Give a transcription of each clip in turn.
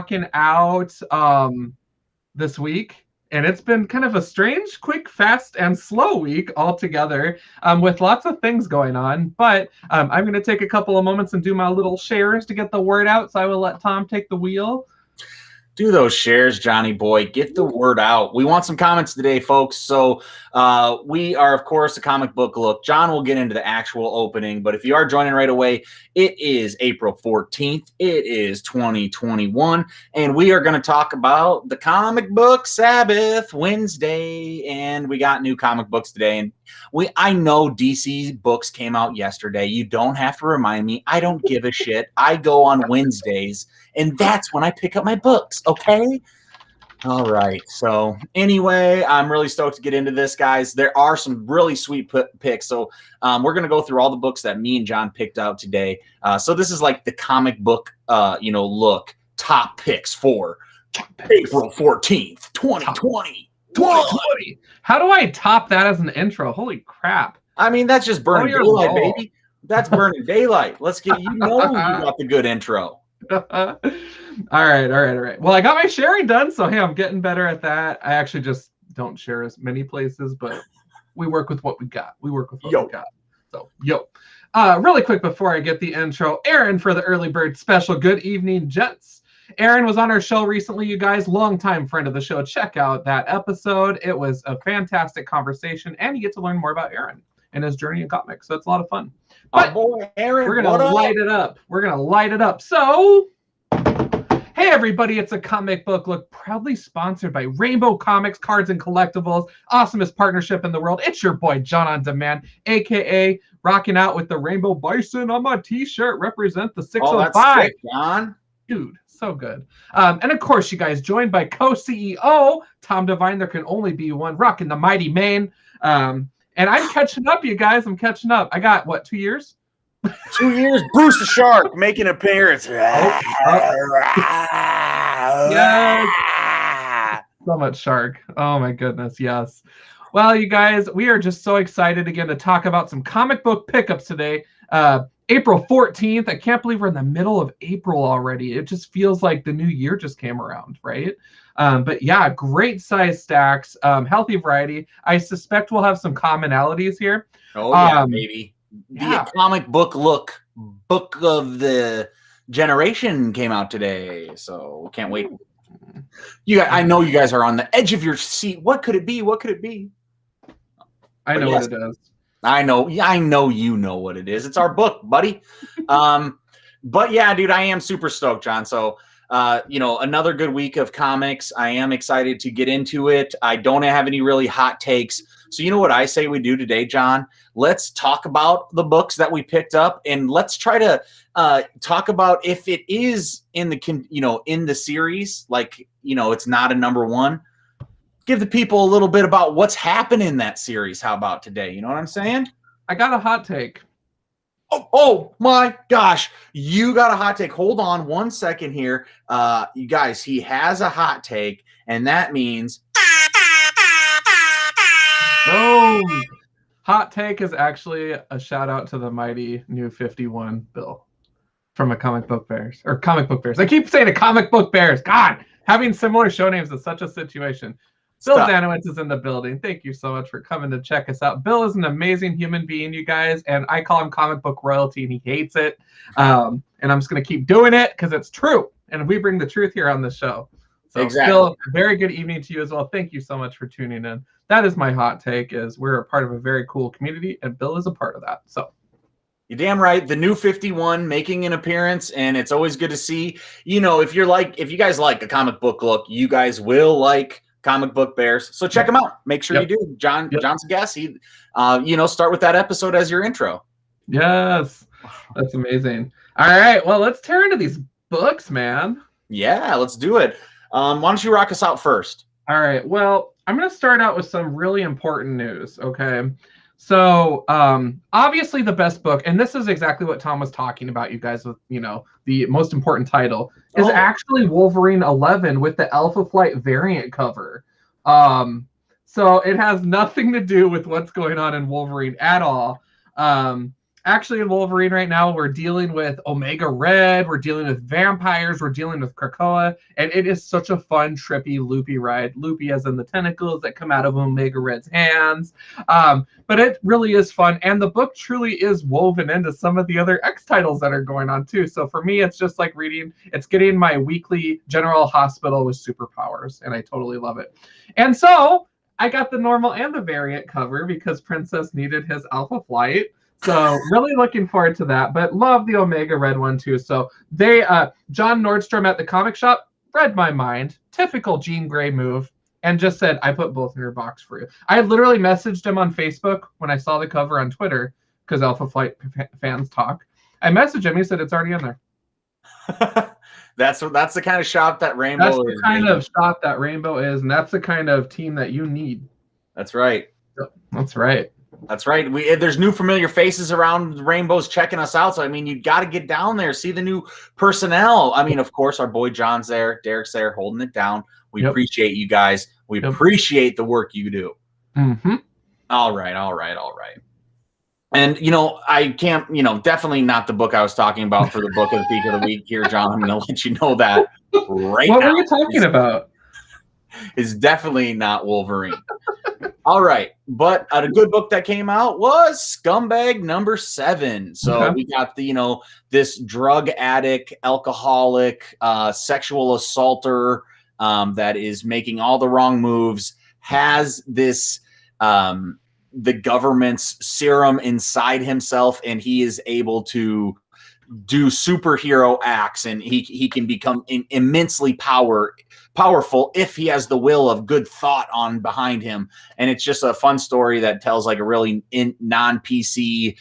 rocking out this week. And it's been kind of a strange, quick, fast, and slow week altogether with lots of things going on. But I'm going to take a couple of moments and do my little shares to get the word out. So I will let Tom take the wheel. Do those shares, Johnny boy. Get the word out. We want some comments today, folks. So we are, of course, a comic book look. John will get into the actual opening, but if you are joining right away, it is April 14th. It is 2021, and we are going to talk about the comic book Sabbath Wednesday, and we got new comic books today. And I know DC books came out yesterday. You don't have to remind me. I don't give a shit. I go on Wednesdays, and that's when I pick up my books, okay? All right. So anyway, I'm really stoked to get into this, guys. There are some really sweet picks. So we're going to go through all the books that me and John picked out today. So this is like the comic book, look, top picks for April 14th, 2020. 2020. How do I top that as an intro? Holy crap. I mean, that's just burning daylight, baby. That's burning daylight. Let's get, you got the good intro. All right. Well, I got my sharing done, so hey, I'm getting better at that. I actually just don't share as many places, but we work with what we got. We got. So, really quick before I get the intro, Aaron for the early bird special. Good evening, gents. Aaron was on our show recently, you guys. Longtime friend of the show. Check out that episode. It was a fantastic conversation, and you get to learn more about Aaron and his journey in comics. So it's a lot of fun. But boy, Aaron, we're going to light it up. We're going to light it up. So, hey, everybody. It's a comic book look proudly sponsored by Rainbow Comics, Cards and Collectibles. Awesomest partnership in the world. It's your boy, John on Demand, a.k.a. rocking out with the Rainbow Bison on my T-shirt. Represent the 605. Oh, that's sick, John. Dude, so good. And of course, you guys joined by co-CEO Tom Devine. There can only be one. Rocking the mighty mane. And I'm catching up, you guys. I'm catching up. I got, 2 years? 2 years. Bruce the Shark making an appearance. Yes. So much shark. Oh, my goodness. Yes. Well, you guys, we are just so excited again to talk about some comic book pickups today. April 14th. I can't believe we're in the middle of April already. It just feels like the new year just came around, right? But yeah, great size stacks, healthy variety. I suspect we'll have some commonalities here. Oh, yeah, maybe. The comic book look book of the generation came out today, so can't wait. I know you guys are on the edge of your seat. What could it be? What could it be? I know what it is. I know you know what it is. It's our book, buddy. But yeah, dude, I am super stoked, John. So another good week of comics. I am excited to get into it. I don't have any really hot takes. So you know what I say we do today, John? Let's talk about the books that we picked up, and let's try to talk about if it is in the series, like, it's not a number one. Give the people a little bit about what's happened in that series. How about today? You know what I'm saying? I got a hot take. Oh my gosh. You got a hot take. Hold on 1 second here. You guys, he has a hot take, and that means boom. Hot take is actually a shout out to the mighty New 51 Bill from a Comic Book Bears. I keep saying a Comic Book Bears. God, having similar show names is such a situation. Bill Zanowitz is in the building. Thank you so much for coming to check us out. Bill is an amazing human being, you guys, and I call him comic book royalty, and he hates it. And I'm just going to keep doing it because it's true, and we bring the truth here on the show. So, exactly. Bill, very good evening to you as well. Thank you so much for tuning in. That is my hot take, is we're a part of a very cool community, and Bill is a part of that. So, you're damn right. The New 51 making an appearance, and it's always good to see. If you guys like a comic book look, you guys will like Comic Book Bears. So check them out. Make sure you do. John's a guest. He, start with that episode as your intro. Yes. That's amazing. All right. Well, let's tear into these books, man. Yeah, let's do it. Why don't you rock us out first? All right. Well, I'm going to start out with some really important news. Okay. So obviously the best book, and this is exactly what Tom was talking about, you guys, with, the most important title is actually Wolverine 11 with the Alpha Flight variant cover. So it has nothing to do with what's going on in Wolverine at all. actually in Wolverine right now, we're dealing with Omega Red, we're dealing with vampires, we're dealing with Krakoa, and it is such a fun, trippy, loopy ride. Loopy as in the tentacles that come out of Omega Red's hands. But it really is fun, and the book truly is woven into some of the other X titles that are going on too. So for me, it's just like reading, it's getting my weekly General Hospital with superpowers, and I totally love it. And so I got the normal and the variant cover because Princess needed his Alpha Flight. So really looking forward to that, but love the Omega Red one too. So they, John Nordstrom at the comic shop read my mind, typical Jean Grey move, and just said, I put both in your box for you. I literally messaged him on Facebook when I saw the cover on Twitter, because Alpha Flight fans talk. I messaged him, he said, it's already in there. That's the kind of shop that Rainbow is. That's the kind of shop that Rainbow is, and that's the kind of team that you need. That's right. That's right. That's right. There's new familiar faces around. Rainbow's checking us out. So, I mean, you got to get down there, see the new personnel. I mean, of course, our boy John's there. Derek's there holding it down. We appreciate you guys. We appreciate the work you do. Mm-hmm. All right. And, I can't, definitely not the book I was talking about for the book of the peak of the week here, John. I'm going to let you know that right now. What were you talking about? Is definitely not Wolverine. All right. But a good book that came out was Scumbag #7. So we got this drug addict, alcoholic, sexual assaulter that is making all the wrong moves, has this the government's serum inside himself, and he is able to do superhero acts, and he can become immensely powerful if he has the will of good thought on behind him. And it's just a fun story that tells like a really non-PC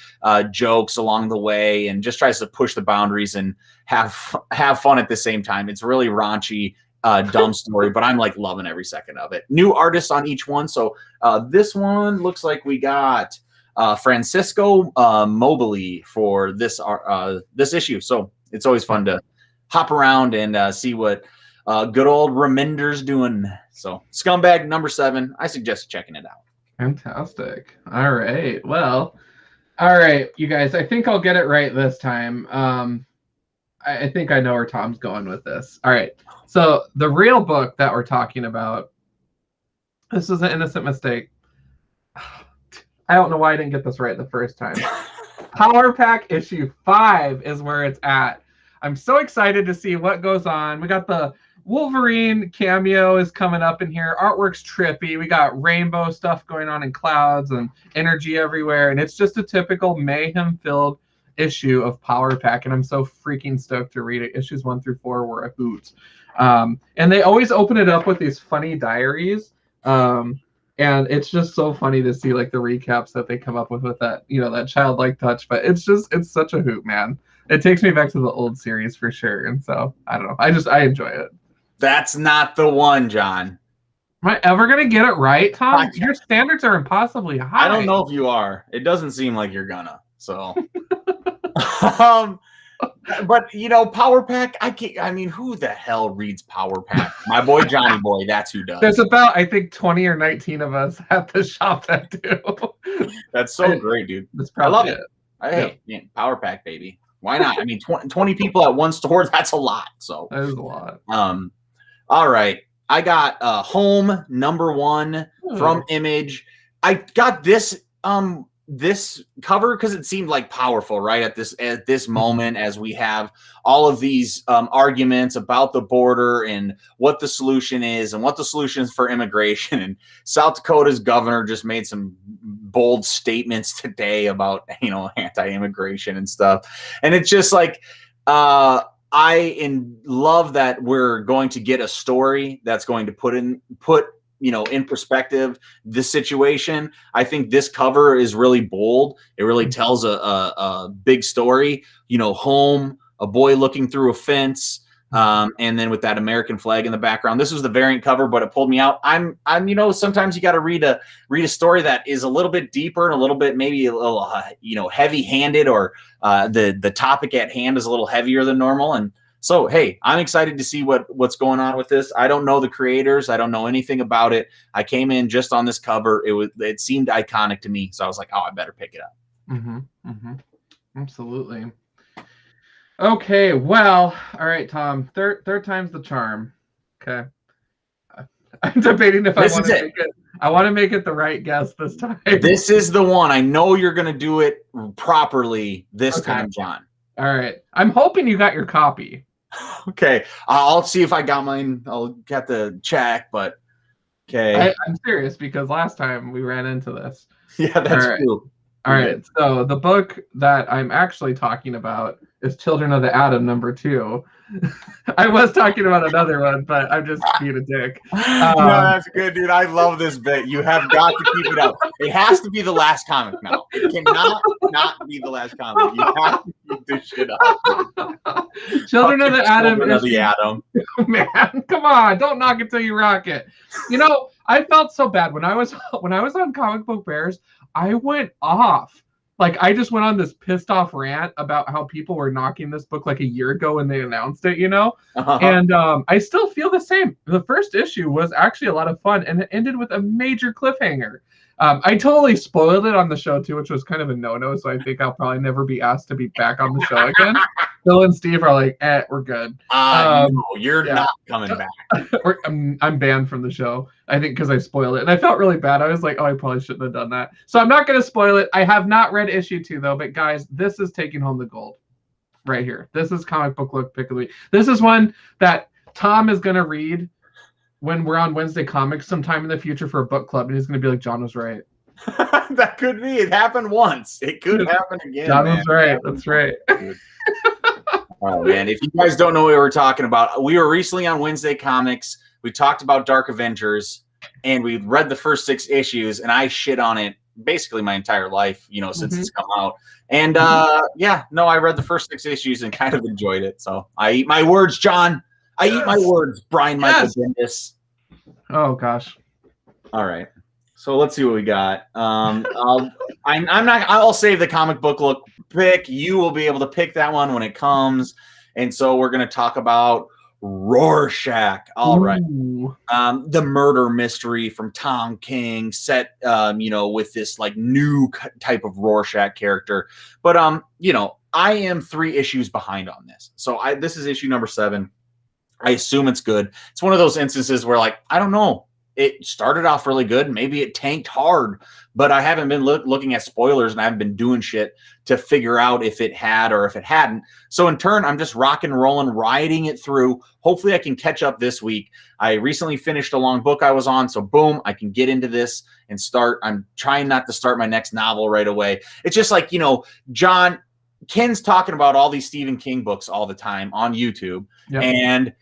jokes along the way, and just tries to push the boundaries and have fun at the same time. It's really raunchy, dumb story, but I'm like loving every second of it. New artists on each one. So this one looks like we got Francisco Mobley for this issue. So it's always fun to hop around and see what good old Reminder's doing. So Scumbag #7, I suggest checking it out. Fantastic. All right. Well, all right, you guys, I think I'll get it right this time. I think I know where Tom's going with this. All right. So the real book that we're talking about, this is an innocent mistake. I don't know why I didn't get this right the first time. Power Pack issue 5 is where it's at. I'm so excited to see what goes on. We got the Wolverine cameo is coming up in here. Artwork's trippy. We got rainbow stuff going on in clouds and energy everywhere. And it's just a typical mayhem-filled issue of Power Pack. And I'm so freaking stoked to read it. Issues 1 through 4 were a hoot. And they always open it up with these funny diaries. And it's just so funny to see like the recaps that they come up with that, that childlike touch. But it's such a hoot, man. It takes me back to the old series for sure. And so I don't know. I enjoy it. That's not the one, John. Am I ever going to get it right, Tom? Your standards are impossibly high. I don't know if you are. It doesn't seem like you're gonna. So, but Power Pack. I mean, who the hell reads Power Pack? My boy Johnny Boy. That's who does. There's about, I think, 20 or 19 of us at the shop that do. That's so great, dude. I love it. Hey, man, Power Pack, baby. Why not? I mean, 20 people at one store. That's a lot. So that is a lot. All right. I got Home #1 from Image. I got this this cover because it seemed like powerful, right? At this moment, as we have all of these arguments about the border and what the solution is and what the solution is for immigration. And South Dakota's governor just made some bold statements today about, anti-immigration and stuff. And it's just like, I love that we're going to get a story that's going to put in perspective this situation. I think this cover is really bold. It really tells a big story. Home, a boy looking through a fence, and then with that American flag in the background. This was the variant cover, but it pulled me out. I'm sometimes you got to read a story that is a little bit deeper and a little bit maybe a little heavy-handed, or the topic at hand is a little heavier than normal. And so, hey, I'm excited to see what's going on with this. I don't know the creators. I don't know anything about it. I came in just on this cover. It seemed iconic to me, so I was like, oh, I better pick it up. Mm-hmm. Mm-hmm. Absolutely. Okay, well, all right, Tom. Third time's the charm. Okay. I'm debating if I want to make it. I want to make it the right guess this time. This is the one. I know you're going to do it properly this time, John. All right. I'm hoping you got your copy. Okay. I'll see if I got mine. I'll have to check, but okay. I'm serious because last time we ran into this. Yeah, that's true. All right. So the book that I'm actually talking about is Children of the Atom #2. I was talking about another one, but I'm just being a dick. No, that's good, dude. I love this bit. You have got to keep it up. It has to be the last comic now. It cannot not be the last comic. You have to keep this shit up. Children of the Atom. Children of the Atom. Man, come on! Don't knock it till you rock it. You know, I felt so bad when I was on Comic Book Bears. I went off. Like, I just went on this pissed off rant about how people were knocking this book like a year ago when they announced it, you know? And I still feel the same. The first issue was actually a lot of fun, and it ended with a major cliffhanger. I totally spoiled it on the show, too, which was kind of a no-no, so I think I'll probably never be asked to be back on the show again. Phil and Steve are like, we're good. No, you're not coming back. I'm banned from the show, I think, because I spoiled it. And I felt really bad. I was like, I probably shouldn't have done that. So I'm not going to spoil it. I have not read issue 2, though. But, guys, this is taking home the gold right here. This is Comic Book Look Pick of the Week. This is one that Tom is going to read when we're on Wednesday Comics sometime in the future for a book club. And he's going to be like, John was right. That could be. It happened once. It could happen again. John was right. That's right. Oh, man. If you guys don't know what we were talking about, we were recently on Wednesday Comics. We talked about Dark Avengers, and we read the first 6 issues, and I shit on it basically my entire life, you know, since it's come out. And, I read the first 6 issues and kind of enjoyed it. So I eat my words, John. I eat my words, Brian Michael Bendis. Oh, gosh. All right. So let's see what we got. I'll save the Comic Book Look pick. You will be able to pick that one when it comes. And so we're going to talk about Rorschach. All right. The murder mystery from Tom King set, with this like new type of Rorschach character. But, I am 3 issues behind on this. So this is issue number 7. I assume it's good. It's one of those instances where, like, I don't know. It started off really good. Maybe it tanked hard, but I haven't been looking at spoilers, and I haven't been doing shit to figure out if it had or if it hadn't. So in turn, I'm just rocking and rolling, riding it through. Hopefully I can catch up this week. I recently finished a long book I was on, so boom, I can get into this and start. I'm trying not to start my next novel right away. It's just like, John, Ken's talking about all these Stephen King books all the time on YouTube, and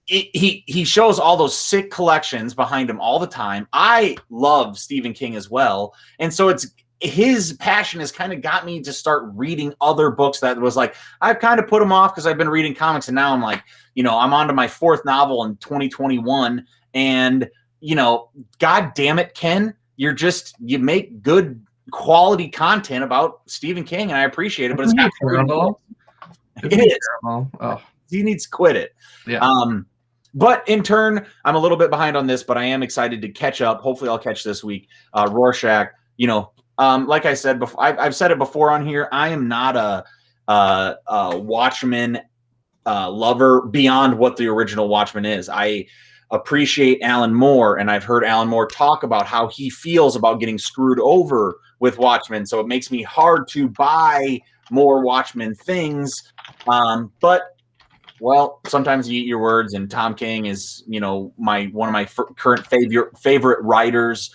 he shows all those sick collections behind him all the time. I love Stephen King as well. And so his passion has kind of got me to start reading other books that was like, I've kind of put them off because I've been reading comics. And now I'm like, I'm on to my 4th novel in 2021. And, God damn it, Ken, you make good quality content about Stephen King. And I appreciate it, but it's not terrible. It is terrible. Oh. He needs to quit it. Yeah. But in turn, I'm a little bit behind on this, but I am excited to catch up. Hopefully I'll catch this week. Rorschach, like I said before, I've said it before on here. I am not a Watchmen lover beyond what the original Watchmen is. I appreciate Alan Moore, and I've heard Alan Moore talk about how he feels about getting screwed over with Watchmen. So it makes me hard to buy more Watchmen things. But well, sometimes you eat your words, and Tom King is, one of my current favorite writers,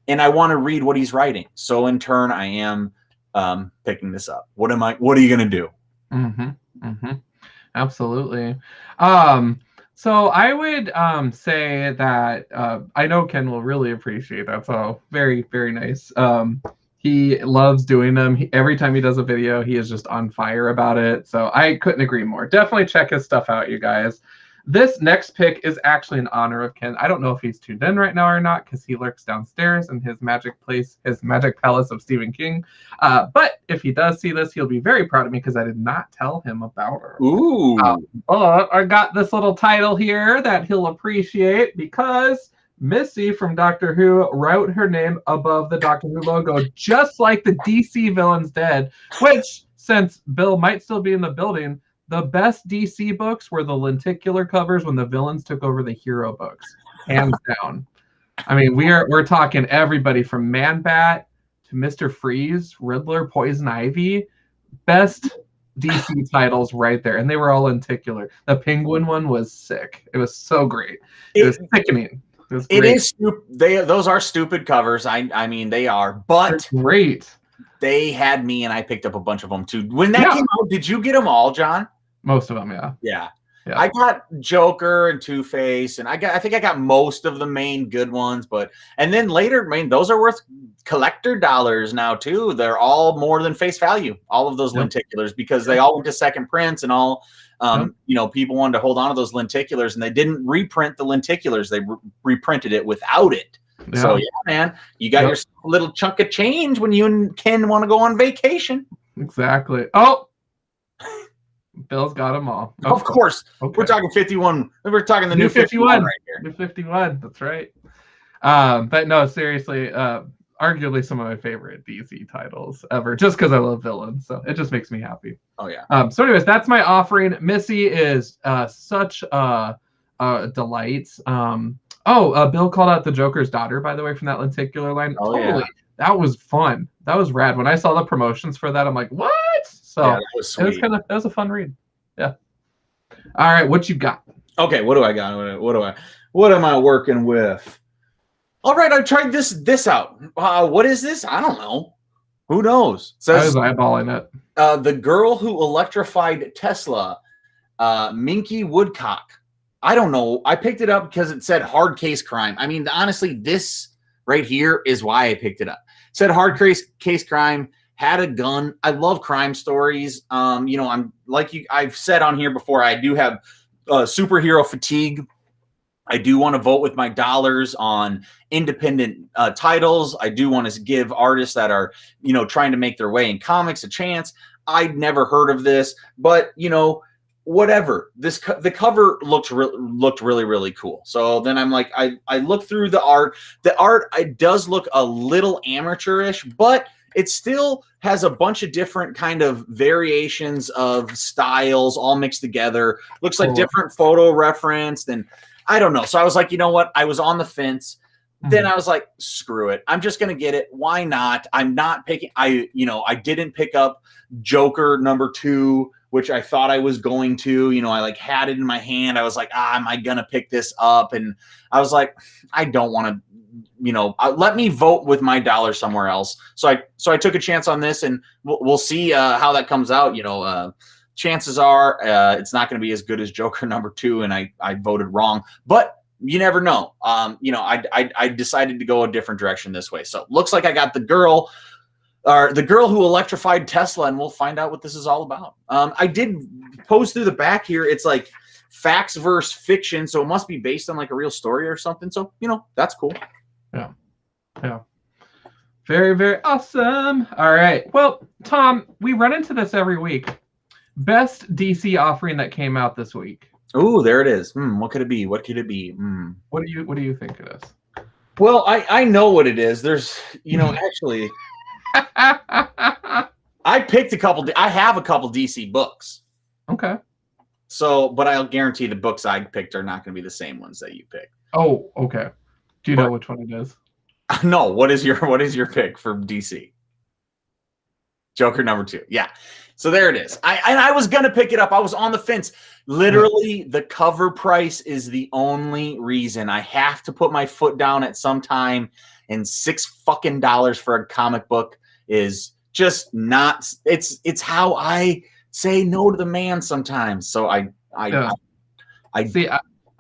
and I want to read what he's writing. So in turn, I am picking this up. What are you going to do? Absolutely. So I would say that I know Ken will really appreciate that. So very, very nice. He loves doing them. Every time he does a video, he is just on fire about it. So I couldn't agree more. Definitely check his stuff out, you guys. This next pick is actually in honor of Ken. I don't know if he's tuned in right now or not because he lurks downstairs in his magic palace of Stephen King. But if he does see this, he'll be very proud of me because I did not tell him about her. Ooh. But I got this little title here that he'll appreciate because Missy from Doctor Who wrote her name above the Doctor Who logo, just like the DC villains did, which since Bill might still be in the building, the best DC books were the lenticular covers when the villains took over the hero books, hands down. I mean, we're talking everybody from Man-Bat to Mr. Freeze, Riddler, Poison Ivy, best DC titles right there, and they were all lenticular. The Penguin one was sick. It was so great. It was sickening. It is stupid. Those are stupid covers. I mean, they are, but they're great. They had me, and I picked up a bunch of them too. When that came out, did you get them all, John? Most of them, yeah. Yeah. I got Joker and Two-Face, and I think I got most of the main good ones, and then later, I mean, those are worth collector dollars now too. They're all more than face value, all of those lenticulars, because they all went to second prints and all. You know, people wanted to hold on to those lenticulars, and they didn't reprint the lenticulars; they reprinted it without it. Yeah. So yeah, man, you got your little chunk of change when you and Ken want to go on vacation. Exactly. Oh. Bill's got them all. Of course. Okay. We're talking 51. We're talking the new 51 right here. New 51. That's right. But no, seriously, arguably some of my favorite DC titles ever, just because I love villains. So it just makes me happy. Oh, yeah. So anyways, that's my offering. Missy is such a delight. Bill called out the Joker's daughter, by the way, from that lenticular line. Oh, totally. Yeah. That was fun. That was rad. When I saw the promotions for that, I'm like, what? So that was sweet. That was a fun read. Yeah. All right, what you got? Okay, what do I got? What am I working with? All right, I tried this out. What is this? I don't know. Who knows? I was eyeballing it. The girl who electrified Tesla, Minky Woodcock. I don't know. I picked it up because it said hard case crime. I mean, honestly, this right here is why I picked it up. It said hard case crime. Had a gun. I love crime stories. You know, I'm like I've said on here before, I do have superhero fatigue. I do want to vote with my dollars on independent titles. I do want to give artists that are, you know, trying to make their way in comics a chance. I'd never heard of this, but you know, whatever. The cover looked really, really cool. So then I'm like, I look through the art. The art, it does look a little amateurish, but it still has a bunch of different kind of variations of styles all mixed together. Looks like different photo referenced, and I don't know. So I was like, you know what? I was on the fence. Then I was like, screw it. I'm just going to get it. Why not? I'm not picking. I didn't pick up Joker #2, which I thought I was going to. You know, I like had it in my hand. I was like, am I going to pick this up? And I was like, I don't want to. You know, let me vote with my dollar somewhere else. So I took a chance on this, and we'll see how that comes out. You know, chances are it's not going to be as good as Joker #2, and I voted wrong, but you never know. You know, I decided to go a different direction this way. So looks like I got the girl who electrified Tesla, and we'll find out what this is all about. I did post through the back here. It's like facts versus fiction, so it must be based on like a real story or something. So, you know, that's cool. Yeah. Very, very awesome. All right. Well, Tom, we run into this every week. Best DC offering that came out this week. Oh, there it is. What could it be? What do you think it is? Well, I know what it is. There's, you know, actually, I picked a couple. I have a couple DC books. Okay. So, but I'll guarantee the books I picked are not going to be the same ones that you picked. Oh, okay. Do you know which one it is? No. What is your pick for DC? Joker #2. Yeah. So there it is. I was going to pick it up. I was on the fence. Literally, the cover price is the only reason. I have to put my foot down at some time, and $6 for a comic book is just not. It's how I say no to the man sometimes. So I see.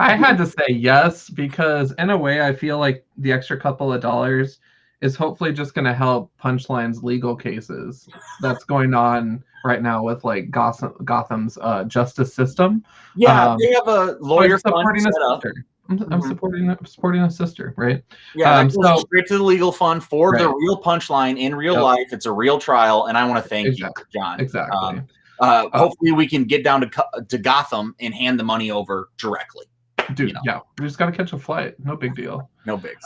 I had to say yes, because in a way I feel like the extra couple of dollars is hopefully just going to help Punchline's legal cases that's going on right now with like Gotham's justice system. Yeah, they have a lawyer fund set up. I'm supporting a sister, right? Yeah, that goes straight to the legal fund for the real Punchline in real life. It's a real trial, and I want to thank you, John. Exactly. Hopefully we can get down to Gotham and hand the money over directly. Dude, we just got to catch a flight. No big deal. No big.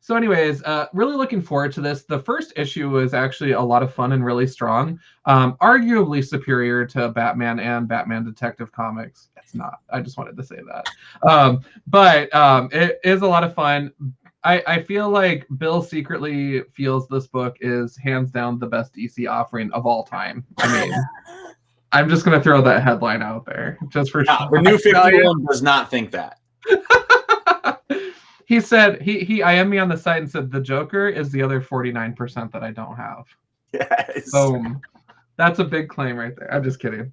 So anyways, really looking forward to this. The first issue was actually a lot of fun and really strong. Arguably superior to Batman and Batman Detective Comics. It's not. I just wanted to say that. But it is a lot of fun. I feel like Bill secretly feels this book is hands down the best DC offering of all time. I mean, I'm just going to throw that headline out there just for sure. The New 51 does not think that. He said he IM'd me on the site and said the Joker is the other 49% that I don't have. Yes. Boom. That's a big claim right there. I'm just kidding.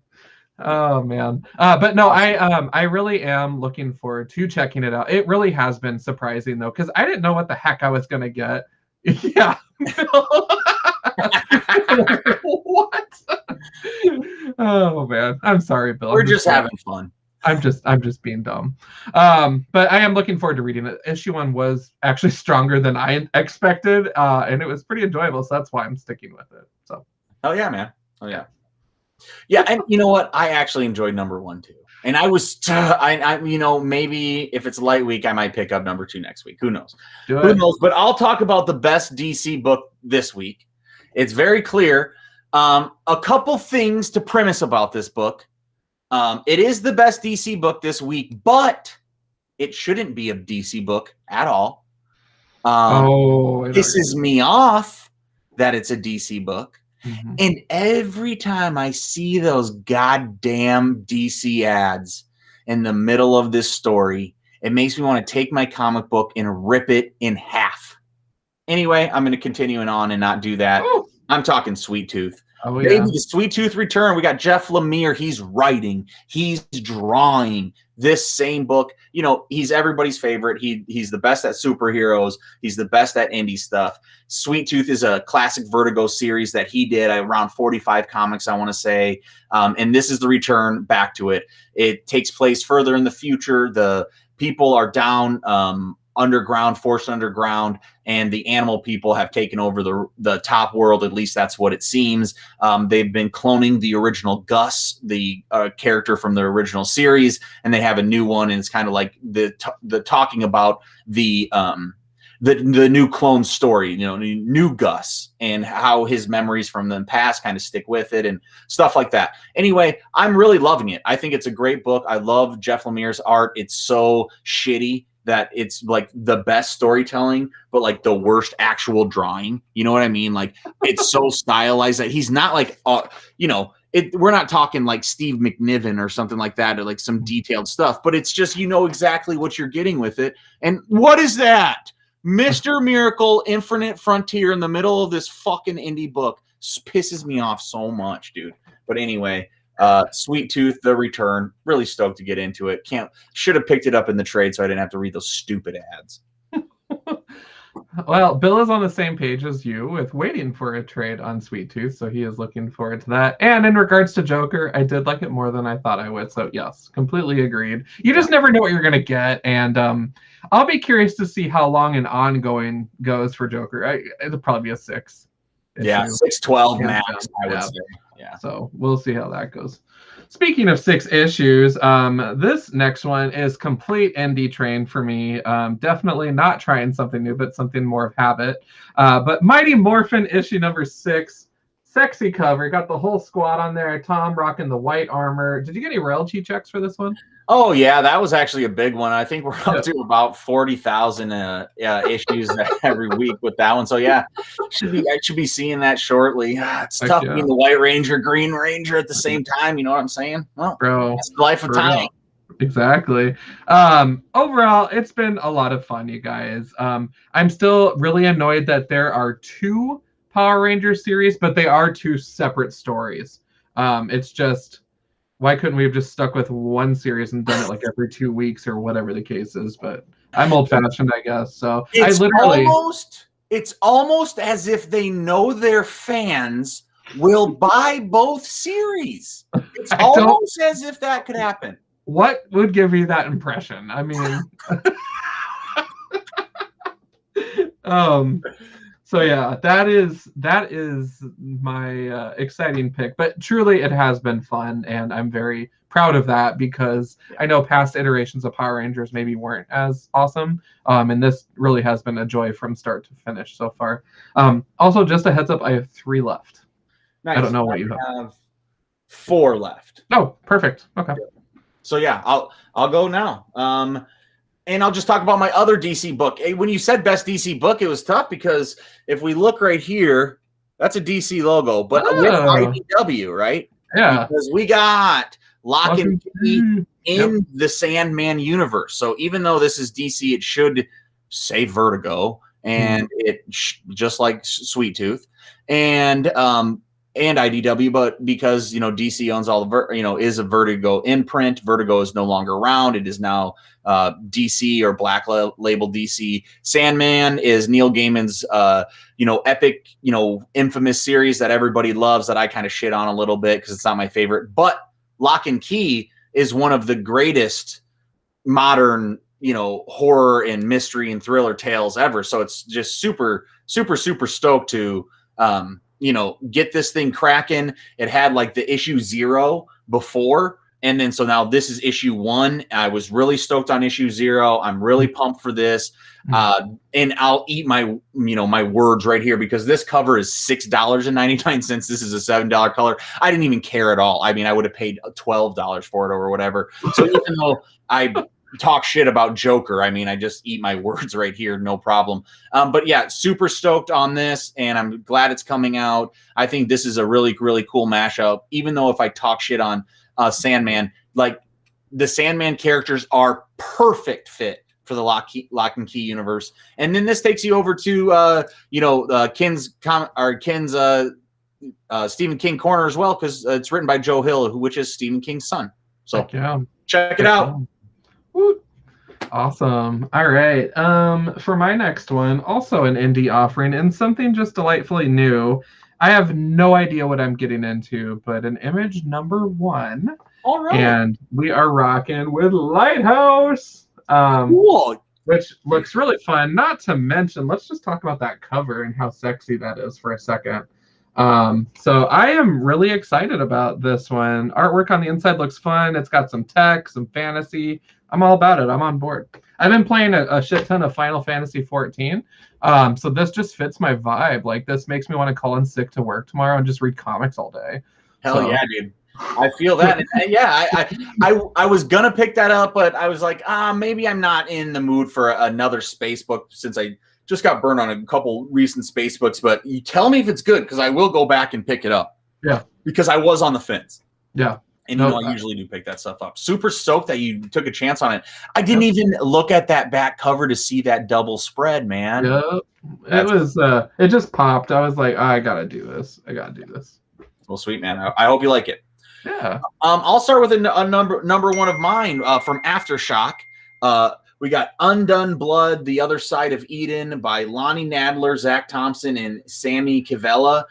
Oh man. But no, I really am looking forward to checking it out. It really has been surprising though, because I didn't know what the heck I was gonna get. Yeah. What? Oh man. I'm sorry, Bill. We're just having fun. I'm just being dumb. But I am looking forward to reading it. Issue 1 was actually stronger than I expected, and it was pretty enjoyable, so that's why I'm sticking with it. So. Oh yeah, man. Oh yeah. Yeah, and you know what? I actually enjoyed number 1 too. And I was, maybe if it's light week, I might pick up number 2 next week. Who knows? Who knows? But I'll talk about the best DC book this week. It's very clear. A couple things to premise about this book. It is the best DC book this week, but it shouldn't be a DC book at all. Pisses me off that it's a DC book. Mm-hmm. And every time I see those goddamn DC ads in the middle of this story, it makes me want to take my comic book and rip it in half. Anyway, I'm going to continue on and not do that. Ooh. I'm talking Sweet Tooth. Oh, yeah. Maybe the Sweet Tooth return. We got Jeff Lemire. He's writing. He's drawing this same book. You know, he's everybody's favorite. He's the best at superheroes. He's the best at indie stuff. Sweet Tooth is a classic Vertigo series that he did around 45 comics, I want to say. And this is the return back to it. It takes place further in the future. The people are down underground, forced underground, and the animal people have taken over the top world. At least that's what it seems. They've been cloning the original Gus, the character from the original series, and they have a new one, and it's kind of like the talking about the new clone story, new Gus, and how his memories from the past kind of stick with it and stuff like that. Anyway, I'm really loving it. I think it's a great book. I love Jeff Lemire's art. It's so shitty that it's like the best storytelling, but like the worst actual drawing. You know what I mean? Like it's so stylized that he's not like, we're not talking like Steve McNiven or something like that, or like some detailed stuff, but it's just, exactly what you're getting with it. And what is that? Mr. Miracle, Infinite Frontier in the middle of this fucking indie book pisses me off so much, dude. But anyway, Sweet Tooth, the return. Really stoked to get into it. Should have picked it up in the trade so I didn't have to read those stupid ads. Well, Bill is on the same page as you with waiting for a trade on Sweet Tooth, so he is looking forward to that. And in regards to Joker, I did like it more than I thought I would. So yes, completely agreed. You just never know what you're gonna get, and I'll be curious to see how long an ongoing goes for Joker. It'll probably be a 6. Yeah, 612 max, I would say. Yeah. So we'll see how that goes. Speaking of 6 issues, this next one is complete indie train for me. Definitely not trying something new, but something more of habit. But Mighty Morphin issue number 6. Sexy cover. Got the whole squad on there. Tom rocking the white armor. Did you get any royalty checks for this one? Oh, yeah, that was actually a big one. I think we're up to about 40,000 issues every week with that one. So, yeah, I should be seeing that shortly. It's tough being the White Ranger, Green Ranger at the same time. You know what I'm saying? Well, that's the life of time. Exactly. Overall, it's been a lot of fun, you guys. I'm still really annoyed that there are 2 Power Rangers series, but they are 2 separate stories. It's just... why couldn't we have just stuck with one series and done it like every 2 weeks or whatever the case is? But I'm old-fashioned, I guess. So it's almost as if they know their fans will buy both series. It's almost as if that could happen. What would give you that impression? I mean, so yeah, that is my exciting pick. But truly, it has been fun, and I'm very proud of that because I know past iterations of Power Rangers maybe weren't as awesome. And this really has been a joy from start to finish so far. Also, just a heads up, I have 3 left. Nice. I don't know what you have. 4 left. Oh, perfect. Okay. So yeah, I'll go now. And I'll just talk about my other DC book. When you said best DC book, it was tough because if we look right here, that's a DC logo, but with IDW, right? Yeah. Because we got Lock and Key in the Sandman universe. So even though this is DC, it should say Vertigo, and it just like Sweet Tooth and IDW, but because DC owns all the is a Vertigo imprint. Vertigo is no longer around. It is now DC or Black Label DC. Sandman is Neil Gaiman's epic infamous series that everybody loves that I kind of shit on a little bit because it's not my favorite. But Lock and Key is one of the greatest modern horror and mystery and thriller tales ever. So it's just super stoked to get this thing cracking. It had like the issue 0 before. And then, so now this is issue 1. I was really stoked on issue 0. I'm really pumped for this. And I'll eat my, my words right here because this cover is $6.99. This is a $7 color. I didn't even care at all. I mean, I would have paid $12 for it or whatever. So even though I talk shit about Joker, I mean, I just eat my words right here, no problem. But yeah, super stoked on this, and I'm glad it's coming out. I think this is a really, really cool mashup. Even though if I talk shit on Sandman, like the Sandman characters are perfect fit for the Lock and Key universe. And then this takes you over to Ken's Stephen King corner as well, because it's written by Joe Hill, which is Stephen King's son. So check it out. Woo. Awesome. All right. For my next one, also an indie offering and something just delightfully new. I have no idea what I'm getting into, but an Image #1. All right. And we are rocking with Lighthouse. Cool. Which looks really fun. Not to mention, let's just talk about that cover and how sexy that is for a second. So I am really excited about this one. Artwork on the inside looks fun. It's got some tech, some fantasy. I'm all about it. I'm on board. I've been playing a shit ton of Final Fantasy 14. So this just fits my vibe. Like, this makes me want to call in sick to work tomorrow and just read comics all day. Hell yeah, dude. I feel that. And yeah, I was gonna pick that up, but I was like, maybe I'm not in the mood for another space book since I just got burned on a couple recent space books. But you tell me if it's good, because I will go back and pick it up. Yeah. Because I was on the fence. Yeah. And I usually do pick that stuff up. Super stoked that you took a chance on it. I didn't even look at that back cover to see that double spread, man. Yeah. It just popped. I was like, I gotta do this. Well, sweet, man. I hope you like it. Yeah. I'll start with a number one of mine from Aftershock. We got Undone Blood, The Other Side of Eden by Lonnie Nadler, Zach Thompson, and Sammy Cavella.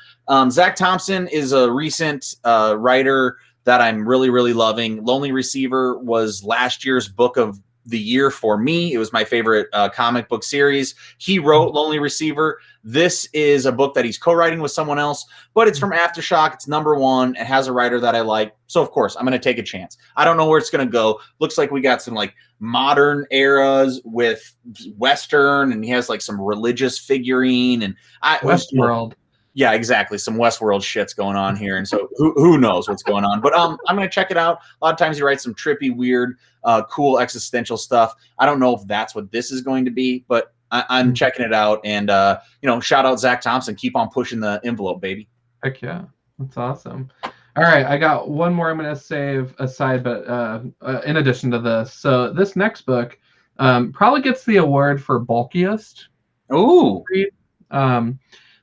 Zach Thompson is a recent writer that I'm really, really loving. Lonely Receiver was last year's book of the year for me. It was my favorite comic book series. He wrote Lonely Receiver. This is a book that he's co-writing with someone else, but it's from Aftershock. It's #1. It has a writer that I like. So, of course, I'm going to take a chance. I don't know where it's going to go. Looks like we got some like modern eras with Western, and he has like some religious figurine and Westworld. Yeah, exactly. Some Westworld shit's going on here. And so who knows what's going on. But I'm going to check it out. A lot of times he writes some trippy, weird, cool existential stuff. I don't know if that's what this is going to be, but I'm checking it out. And, shout out Zach Thompson. Keep on pushing the envelope, baby. Heck yeah. That's awesome. All right. I got one more I'm going to save aside, but in addition to this. So this next book probably gets the award for bulkiest. Ooh.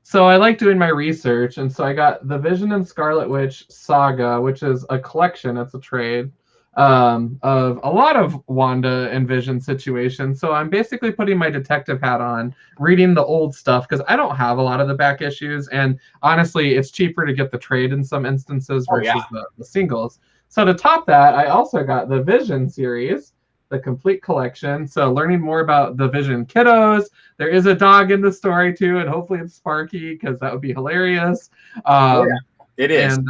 So I like doing my research, and so I got the Vision and Scarlet Witch saga, which is a collection. It's a trade of a lot of Wanda and Vision situations. So I'm basically putting my detective hat on, reading the old stuff, because I don't have a lot of the back issues, and honestly, it's cheaper to get the trade in some instances versus the singles. So to top that, I also got the Vision series, the complete collection. So learning more about the Vision kiddos. There is a dog in the story too, and hopefully it's Sparky, because that would be hilarious. It is. And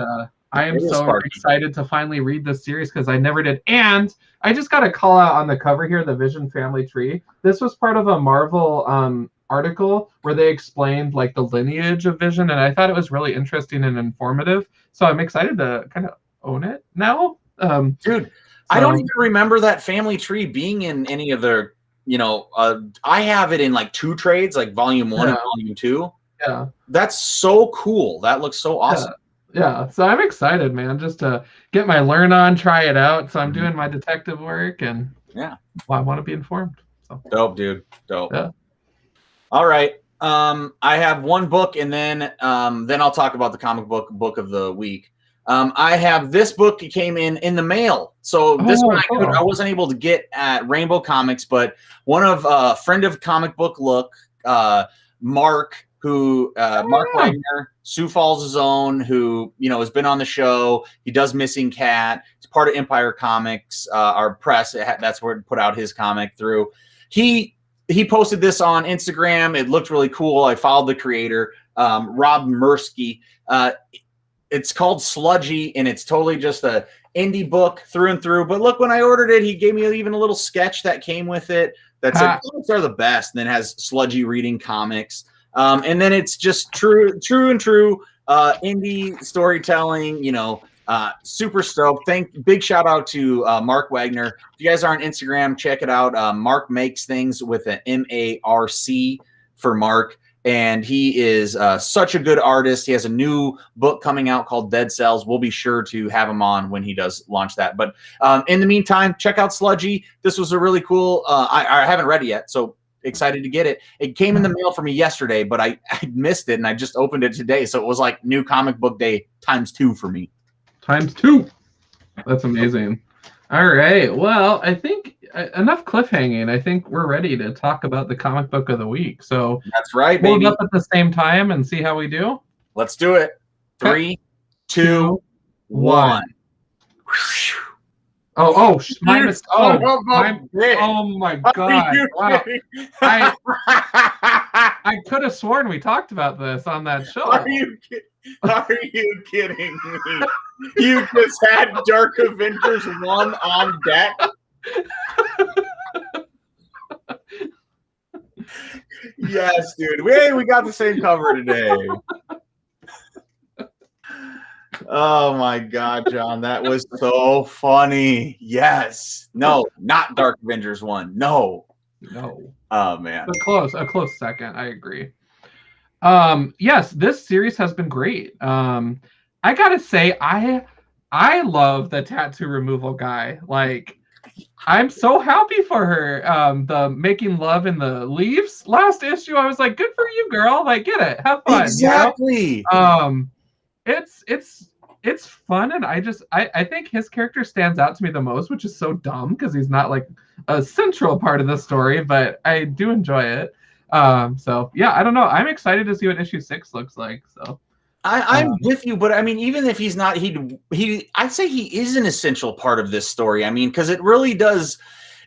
I am It is so Sparky. excited to finally read this series because I never did. And I just got a call out on the cover here, the Vision family tree. This was part of a Marvel article where they explained like the lineage of Vision, and I thought it was really interesting and informative. So I'm excited to kind of own it now. Dude, I don't even remember that family tree being in any of the, I have it in like 2 trades, like volume 1 and volume 2. Yeah. That's so cool. That looks so awesome. Yeah, so I'm excited, man, just to get my learn on, try it out. So I'm doing my detective work, and I want to be informed. So dope, dude. Dope. Yeah. All right. I have one book, and then I'll talk about the comic book of the week. I have this book. It came in the mail, so this one I wasn't able to get at Rainbow Comics, but one of friend of Comic Book Look, Mark. Mark Wagner, Sioux Falls' own, who has been on the show. He does Missing Cat. He's part of Empire Comics, our press. That's where it put out his comic through. He posted this on Instagram. It looked really cool. I followed the creator, Rob Mursky. It's called Sludgy, and it's totally just a indie book through and through. But look, when I ordered it, he gave me even a little sketch that came with it that said comics are the best, and then has Sludgy reading comics. And then it's just true indie storytelling, super stoked. Big shout out to Mark Wagner. If you guys are on Instagram, check it out. Mark makes things with an MARC for Mark. And he is such a good artist. He has a new book coming out called Dead Cells. We'll be sure to have him on when he does launch that. But in the meantime, check out Sludgy. This was a really cool, I haven't read it yet, so excited to get it. It came in the mail for me yesterday, but I missed it, and I just opened it today. So it was like new comic book day ×2 for me. ×2. That's amazing. All right. Well, I think enough cliffhanging. I think we're ready to talk about the comic book of the week. So that's right, baby. Hold up at the same time and see how we do. Let's do it. 3, 2, 1. Oh my God! Wow. I could have sworn we talked about this on that show. Are you kidding me? You just had Dark Avengers 1 on deck. Yes, dude. We got the same cover today. Oh my God, John, that was so funny. Yes. No, not Dark Avengers 1. No. Oh man. A close second. I agree. Yes, this series has been great. I gotta say, I love the tattoo removal guy. Like, I'm so happy for her. The making love in the leaves last issue, I was like, good for you, girl. Like, get it, have fun. Exactly. It's fun, and I think his character stands out to me the most, which is so dumb because he's not like a central part of the story, but I do enjoy it. So yeah, I don't know. I'm excited to see what issue 6 looks like. So I'm with you, but I mean, even if he's not, I'd say he is an essential part of this story. I mean, because it really does.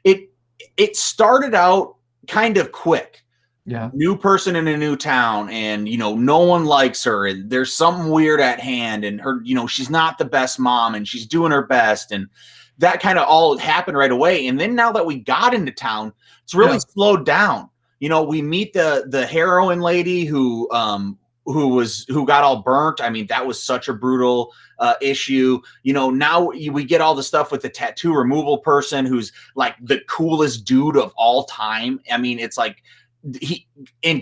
It started out kind of quick. Yeah. New person in a new town, and no one likes her, and there's something weird at hand, and her, she's not the best mom, and she's doing her best, and that kind of all happened right away. And then now that we got into town, it's really slowed down. We meet the heroine lady who got all burnt. I mean, that was such a brutal issue. Now we get all the stuff with the tattoo removal person who's like the coolest dude of all time. I mean, it's like he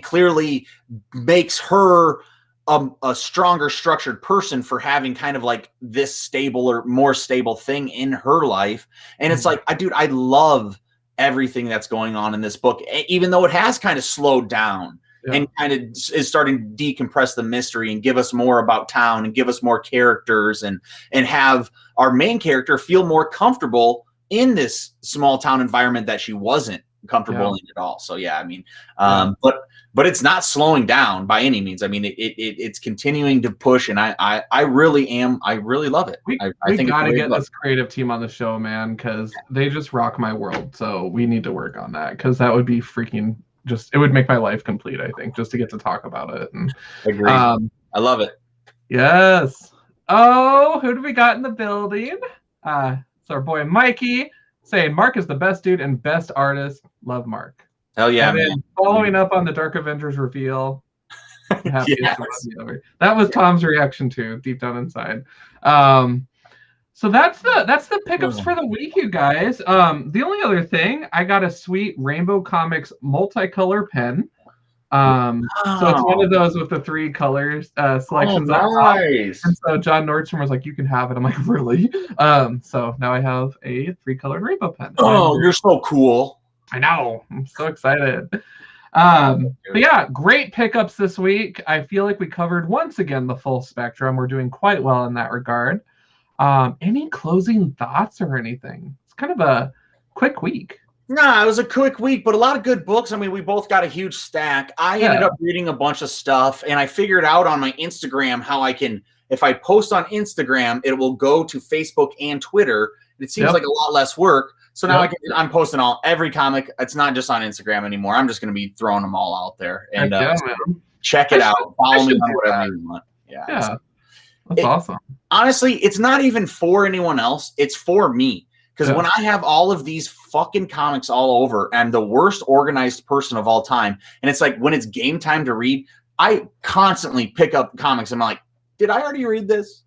clearly makes her a stronger structured person for having kind of like this stable or more stable thing in her life. And it's like, dude, I love everything that's going on in this book, even though it has kind of slowed down and kind of is starting to decompress the mystery and give us more about town and give us more characters and have our main character feel more comfortable in this small town environment that she wasn't comfortable in at all. So yeah, I mean, but it's not slowing down by any means. I mean, it's continuing to push, and I really love it. I think gotta get this creative team on the show, man, because they just rock my world. So we need to work on that, because that would be freaking it would make my life complete, I think, just to get to talk about it. And agreed. I love it. Yes. Oh, who do we got in the building? It's our boy Mikey saying Mark is the best dude and best artist. Love Mark. Hell yeah, and man. then following up on the Dark Avengers reveal. Yes. That was Tom's reaction too, deep down inside. So that's the pickups for the week, you guys. The only other thing, I got a sweet Rainbow Comics multicolor pen. So it's one of those with the 3 colors selections on top. And so John Nordstrom was like, "You can have it." I'm like, "Really?" So now I have a 3-colored rainbow pen. Oh, you're so cool. I know. I'm so excited. But yeah, great pickups this week. I feel like we covered once again the full spectrum. We're doing quite well in that regard. Any closing thoughts or anything? It's kind of a quick week. Nah, it was a quick week, but a lot of good books. I mean, we both got a huge stack. I ended up reading a bunch of stuff, and I figured out on my Instagram how I can, if I post on Instagram, it will go to Facebook and Twitter. It seems like a lot less work. So now I'm posting every comic. It's not just on Instagram anymore. I'm just going to be throwing them all out there. And check it out. Follow me on whatever you want. Yeah. That's awesome. Honestly, it's not even for anyone else. It's for me. Because when I have all of these fucking comics all over, I'm the worst organized person of all time. And it's like when it's game time to read, I constantly pick up comics. I'm like, did I already read this?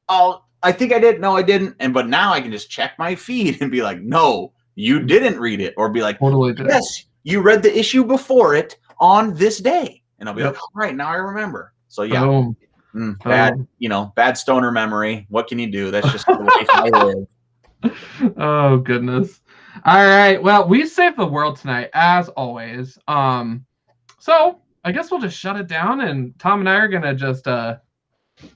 Oh, I think I did. No, I didn't. But now I can just check my feed and be like, no, you didn't read it. Or be like, yes, you read the issue before it on this day. And I'll be like, all right, now I remember. So yeah, bad stoner memory. What can you do? That's just the life I live. Oh goodness. All right, well, we saved the world tonight as always. So I guess we'll just shut it down, and Tom and I are gonna just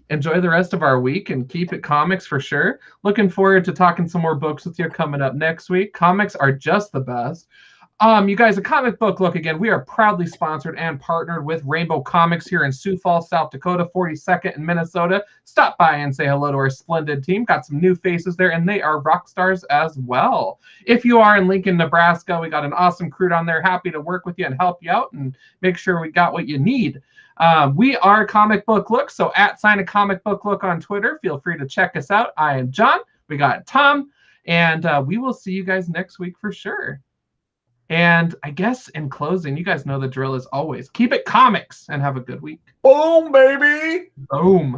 enjoy the rest of our week and keep it comics for sure. Looking forward to talking some more books with you coming up next week. Comics are just the best. You guys, a comic book look again. We are proudly sponsored and partnered with Rainbow Comics here in Sioux Falls, South Dakota, 42nd in Minnesota. Stop by and say hello to our splendid team. Got some new faces there, and they are rock stars as well. If you are in Lincoln, Nebraska, we got an awesome crew down there, happy to work with you and help you out and make sure we got what you need. We are Comic Book Look, so @ Comic Book Look on Twitter. Feel free to check us out. I am John. We got Tom, and we will see you guys next week for sure. And I guess in closing, you guys know the drill is always keep it comics and have a good week. Boom, baby. Boom.